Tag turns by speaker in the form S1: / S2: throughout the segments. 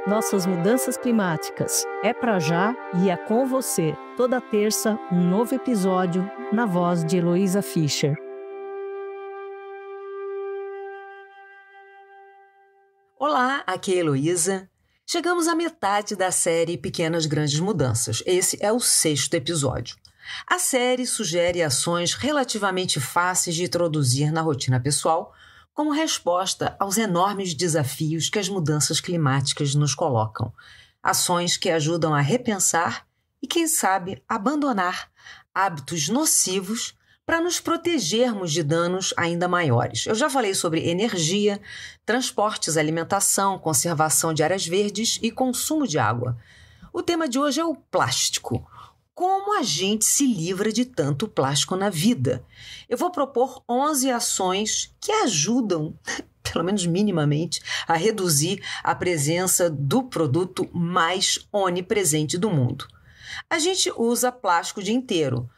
S1: Nossas mudanças climáticas. É pra já e é com você. Toda terça, um novo episódio na voz de Heloísa Fischer.
S2: Olá, aqui é Heloísa. Chegamos à metade da série Pequenas Grandes Mudanças. Esse é o 6º episódio. A série sugere ações relativamente fáceis de introduzir na rotina pessoal, como resposta aos enormes desafios que as mudanças climáticas nos colocam. Ações que ajudam a repensar e, quem sabe, abandonar hábitos nocivos para nos protegermos de danos ainda maiores. Eu já falei sobre energia, transportes, alimentação, conservação de áreas verdes e consumo de água. O tema de hoje é o plástico. Como a gente se livra de tanto plástico na vida? Eu vou propor 11 ações que ajudam, pelo menos minimamente, a reduzir a presença do produto mais onipresente do mundo. A gente usa plástico o dia inteiro.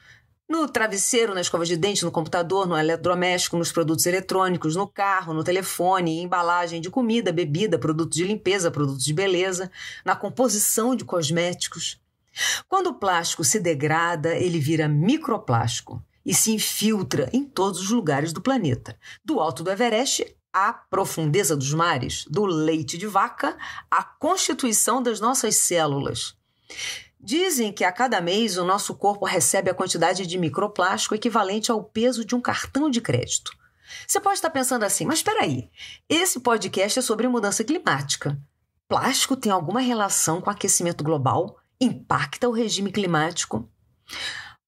S2: No travesseiro, na escova de dente, no computador, no eletrodoméstico, nos produtos eletrônicos, no carro, no telefone, embalagem de comida, bebida, produtos de limpeza, produtos de beleza, na composição de cosméticos. Quando o plástico se degrada, ele vira microplástico e se infiltra em todos os lugares do planeta. Do alto do Everest à profundeza dos mares, do leite de vaca à constituição das nossas células. Dizem que a cada mês o nosso corpo recebe a quantidade de microplástico equivalente ao peso de um cartão de crédito. Você pode estar pensando assim, mas espera aí, esse podcast é sobre mudança climática. Plástico tem alguma relação com o aquecimento global? Impacta o regime climático?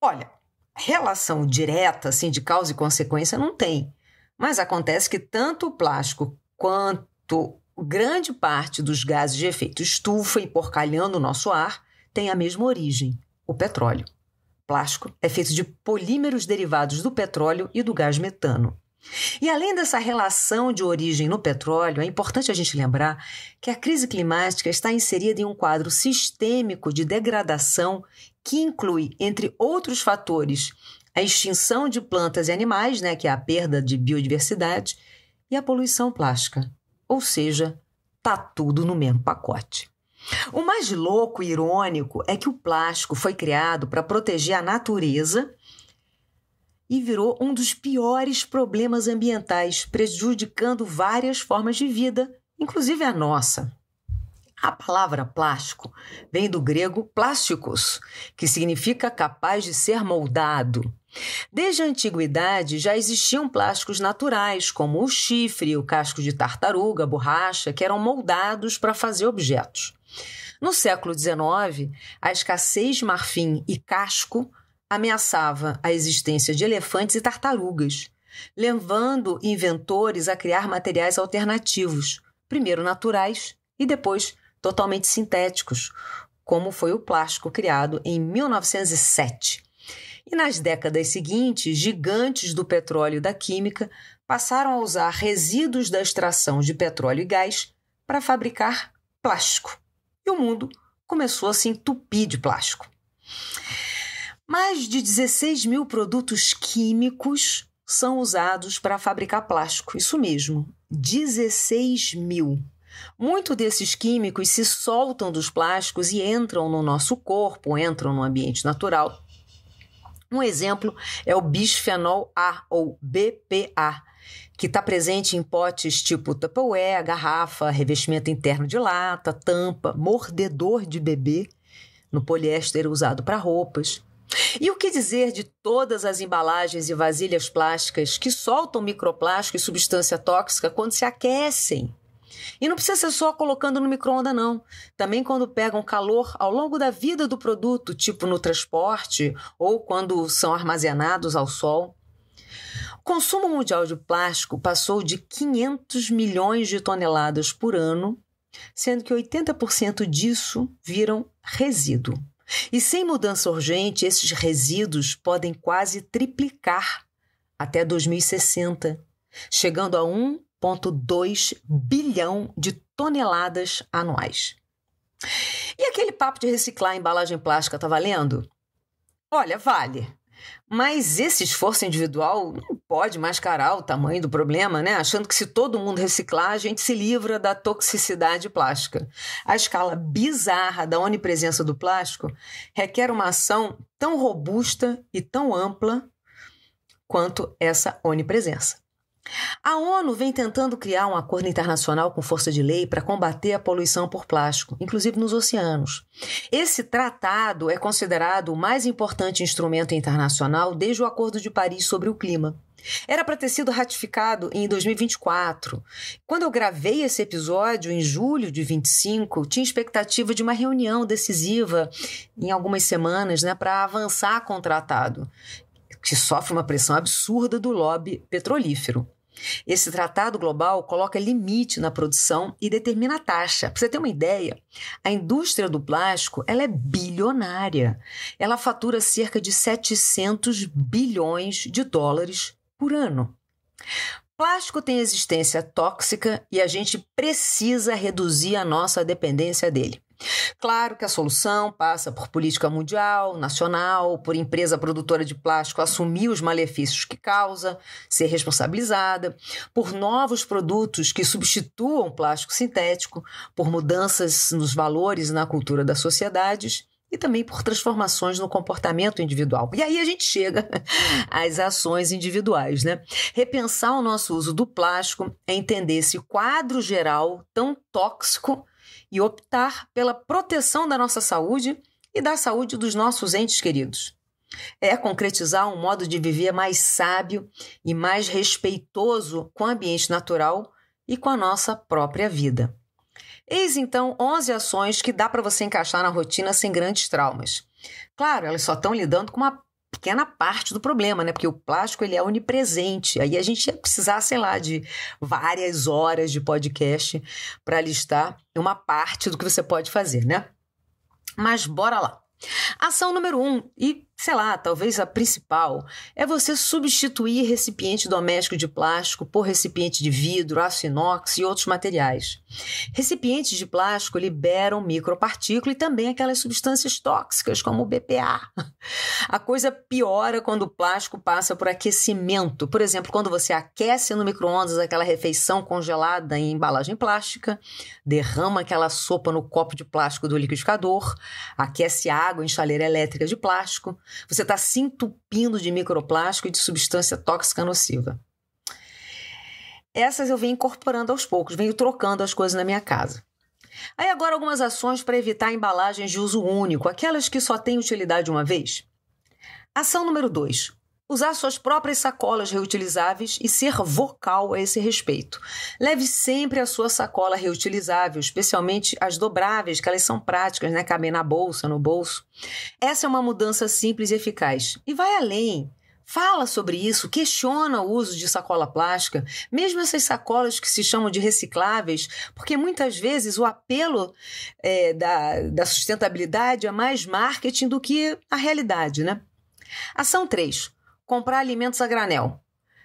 S2: Olha, relação direta, assim, de causa e consequência não tem. Mas acontece que tanto o plástico quanto grande parte dos gases de efeito estufa emporcalhando o nosso ar tem a mesma origem, o petróleo. Plástico é feito de polímeros derivados do petróleo e do gás metano. E além dessa relação de origem no petróleo, é importante a gente lembrar que a crise climática está inserida em um quadro sistêmico de degradação que inclui, entre outros fatores, a extinção de plantas e animais, que é a perda de biodiversidade, e a poluição plástica. Ou seja, tá tudo no mesmo pacote. O mais louco e irônico é que o plástico foi criado para proteger a natureza e virou um dos piores problemas ambientais, prejudicando várias formas de vida, inclusive a nossa. A palavra plástico vem do grego plásticos, que significa capaz de ser moldado. Desde a antiguidade já existiam plásticos naturais, como o chifre, o casco de tartaruga, a borracha, que eram moldados para fazer objetos. No século XIX, a escassez de marfim e casco ameaçava a existência de elefantes e tartarugas, levando inventores a criar materiais alternativos, primeiro naturais e depois totalmente sintéticos, como foi o plástico criado em 1907. E nas décadas seguintes, gigantes do petróleo e da química passaram a usar resíduos da extração de petróleo e gás para fabricar plástico. E o mundo começou a se entupir de plástico. Mais de 16 mil produtos químicos são usados para fabricar plástico. Isso mesmo, 16 mil. Muitos desses químicos se soltam dos plásticos e entram no nosso corpo, entram no ambiente natural. Um exemplo é o bisfenol A, ou BPA, que está presente em potes tipo Tupperware, garrafa, revestimento interno de lata, tampa, mordedor de bebê, no poliéster usado para roupas. E o que dizer de todas as embalagens e vasilhas plásticas que soltam microplástico e substância tóxica quando se aquecem? E não precisa ser só colocando no micro-ondas, não. Também quando pegam calor ao longo da vida do produto, tipo no transporte ou quando são armazenados ao sol. O consumo mundial de plástico passou de 500 milhões de toneladas por ano, sendo que 80% disso viram resíduo. E sem mudança urgente, esses resíduos podem quase triplicar até 2060, chegando a 1,2 bilhão de toneladas anuais. E aquele papo de reciclar a embalagem plástica tá valendo? Olha, vale. Mas esse esforço individual não pode mascarar o tamanho do problema, né? Achando que se todo mundo reciclar, a gente se livra da toxicidade plástica. A escala bizarra da onipresença do plástico requer uma ação tão robusta e tão ampla quanto essa onipresença. A ONU vem tentando criar um acordo internacional com força de lei para combater a poluição por plástico, inclusive nos oceanos. Esse tratado é considerado o mais importante instrumento internacional desde o Acordo de Paris sobre o Clima. Era para ter sido ratificado em 2024. Quando eu gravei esse episódio, em julho de 25, tinha expectativa de uma reunião decisiva em algumas semanas, né, para avançar com o tratado, que sofre uma pressão absurda do lobby petrolífero. Esse tratado global coloca limite na produção e determina a taxa. Para você ter uma ideia, a indústria do plástico ela é bilionária. Ela fatura cerca de 700 bilhões de dólares por ano. Plástico tem existência tóxica e a gente precisa reduzir a nossa dependência dele. Claro que a solução passa por política mundial, nacional, por empresa produtora de plástico assumir os malefícios que causa, ser responsabilizada, por novos produtos que substituam o plástico sintético, por mudanças nos valores e na cultura das sociedades e também por transformações no comportamento individual. E aí a gente chega às ações individuais, né? Repensar o nosso uso do plástico é entender esse quadro geral tão tóxico e optar pela proteção da nossa saúde e da saúde dos nossos entes queridos. É concretizar um modo de viver mais sábio e mais respeitoso com o ambiente natural e com a nossa própria vida. Eis então 11 ações que dá para você encaixar na rotina sem grandes traumas. Claro, elas só estão lidando com uma pequena parte do problema, né? Porque o plástico ele é onipresente. Aí a gente ia precisar, sei lá, de várias horas de podcast para listar uma parte do que você pode fazer, né? Mas bora lá. Ação número 1, e sei lá, talvez a principal, é você substituir recipiente doméstico de plástico por recipiente de vidro, aço inox e outros materiais. Recipientes de plástico liberam micropartículas e também aquelas substâncias tóxicas, como o BPA. A coisa piora quando o plástico passa por aquecimento. Por exemplo, quando você aquece no micro-ondas aquela refeição congelada em embalagem plástica, derrama aquela sopa no copo de plástico do liquidificador, aquece água em chaleira elétrica de plástico, você está se entupindo de microplástico e de substância tóxica nociva. Essas eu venho incorporando aos poucos, venho trocando as coisas na minha casa. Aí agora algumas ações para evitar embalagens de uso único, aquelas que só têm utilidade uma vez. Ação número 2. Usar suas próprias sacolas reutilizáveis e ser vocal a esse respeito. Leve sempre a sua sacola reutilizável, especialmente as dobráveis, que elas são práticas, né? Cabem na bolsa, no bolso. Essa é uma mudança simples e eficaz. E vai além. Fala sobre isso, questiona o uso de sacola plástica, mesmo essas sacolas que se chamam de recicláveis, porque muitas vezes o apelo da sustentabilidade é mais marketing do que a realidade, né? Ação 3. Comprar alimentos a granel.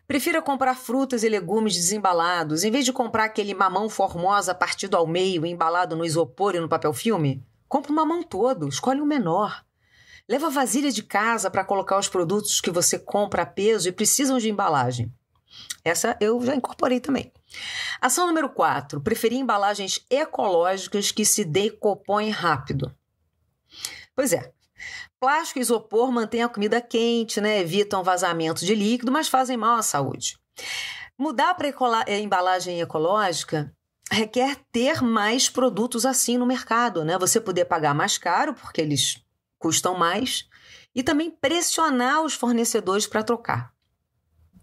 S2: Prefira comprar frutas e legumes desembalados, em vez de comprar aquele mamão formosa partido ao meio, embalado no isopor e no papel filme. Compre o mamão todo, escolhe o menor. Leva vasilha de casa para colocar os produtos que você compra a peso e precisam de embalagem. Essa eu já incorporei também. Ação número 4. Preferir embalagens ecológicas que se decompõem rápido. Pois é. Plástico e isopor mantêm a comida quente, né? Evitam vazamento de líquido, mas fazem mal à saúde. Mudar para embalagem ecológica requer ter mais produtos assim no mercado, né? Você poder pagar mais caro, porque eles custam mais, e também pressionar os fornecedores para trocar.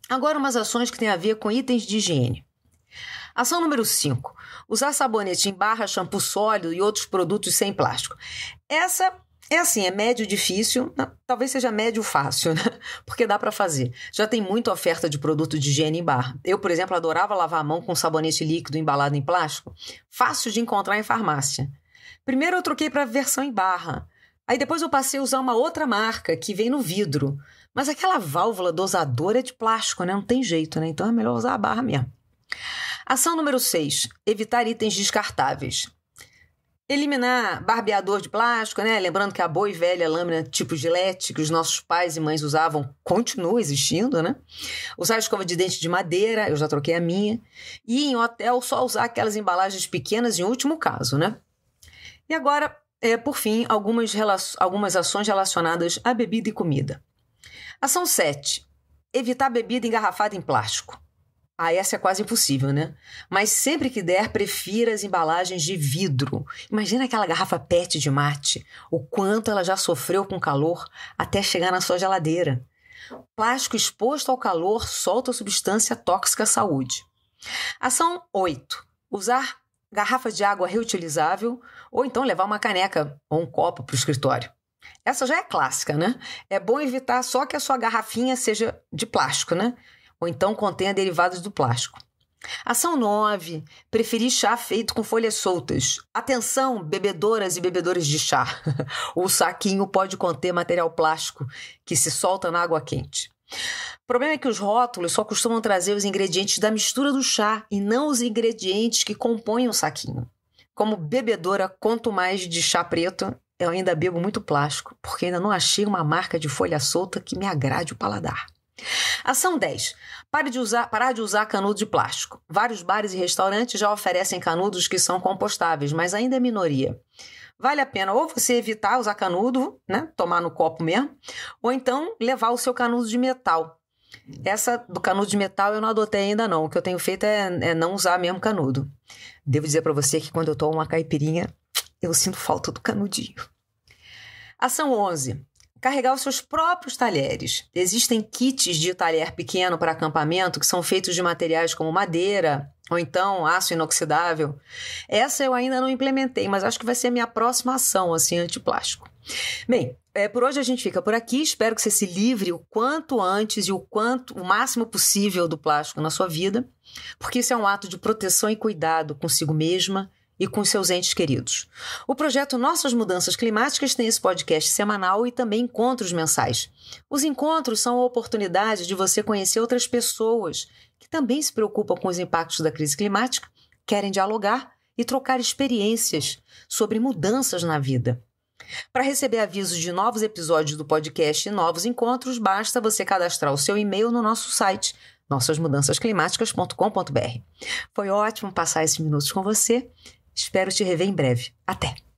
S2: Agora, umas ações que têm a ver com itens de higiene. Ação número 5. Usar sabonete em barra, shampoo sólido e outros produtos sem plástico. Essa é médio difícil, talvez seja médio fácil, né? Porque dá para fazer. Já tem muita oferta de produto de higiene em barra. Eu, por exemplo, adorava lavar a mão com sabonete líquido embalado em plástico. Fácil de encontrar em farmácia. Primeiro eu troquei para a versão em barra. Aí depois eu passei a usar uma outra marca que vem no vidro. Mas aquela válvula dosadora é de plástico, né? Não tem jeito, né? Então é melhor usar a barra mesmo. Ação número 6. Evitar itens descartáveis. Eliminar barbeador de plástico, né? Lembrando que a boa e velha lâmina tipo Gillette, que os nossos pais e mães usavam, continua existindo, né? Usar escova de dente de madeira, eu já troquei a minha. E em hotel, só usar aquelas embalagens pequenas em último caso, né? E agora, por fim, algumas ações relacionadas à bebida e comida. Ação 7. Evitar bebida engarrafada em plástico. Essa é quase impossível, né? Mas sempre que der, prefira as embalagens de vidro. Imagina aquela garrafa PET de mate, o quanto ela já sofreu com calor até chegar na sua geladeira. Plástico exposto ao calor solta substância tóxica à saúde. Ação 8. Usar garrafa de água reutilizável ou então levar uma caneca ou um copo para o escritório. Essa já é clássica, né? É bom evitar só que a sua garrafinha seja de plástico, né? Ou então contenha derivados do plástico. Ação 9. Preferir chá feito com folhas soltas. Atenção, bebedoras e bebedores de chá. O saquinho pode conter material plástico que se solta na água quente. O problema é que os rótulos só costumam trazer os ingredientes da mistura do chá e não os ingredientes que compõem o saquinho. Como bebedora, quanto mais de chá preto, eu ainda bebo muito plástico, porque ainda não achei uma marca de folha solta que me agrade o paladar. Ação 10. Parar de usar canudo de plástico. Vários bares e restaurantes já oferecem canudos que são compostáveis, mas ainda é minoria. Vale a pena ou você evitar usar canudo, né? Tomar no copo mesmo, ou então levar o seu canudo de metal. Essa do canudo de metal eu não adotei ainda não. O que eu tenho feito é não usar mesmo canudo. Devo dizer para você que quando eu tomo uma caipirinha, eu sinto falta do canudinho. Ação 11. Carregar os seus próprios talheres. Existem kits de talher pequeno para acampamento que são feitos de materiais como madeira ou então aço inoxidável. Essa eu ainda não implementei, mas acho que vai ser a minha próxima ação, assim, antiplástico. Bem, por hoje a gente fica por aqui. Espero que você se livre o quanto antes e o máximo possível do plástico na sua vida, porque isso é um ato de proteção e cuidado consigo mesma e com seus entes queridos. O projeto Nossas Mudanças Climáticas tem esse podcast semanal e também encontros mensais. Os encontros são a oportunidade de você conhecer outras pessoas que também se preocupam com os impactos da crise climática, querem dialogar e trocar experiências sobre mudanças na vida. Para receber avisos de novos episódios do podcast e novos encontros, basta você cadastrar o seu e-mail no nosso site, nossasmudançasclimáticas.com.br. Foi ótimo passar esses minutos com você. Espero te rever em breve. Até!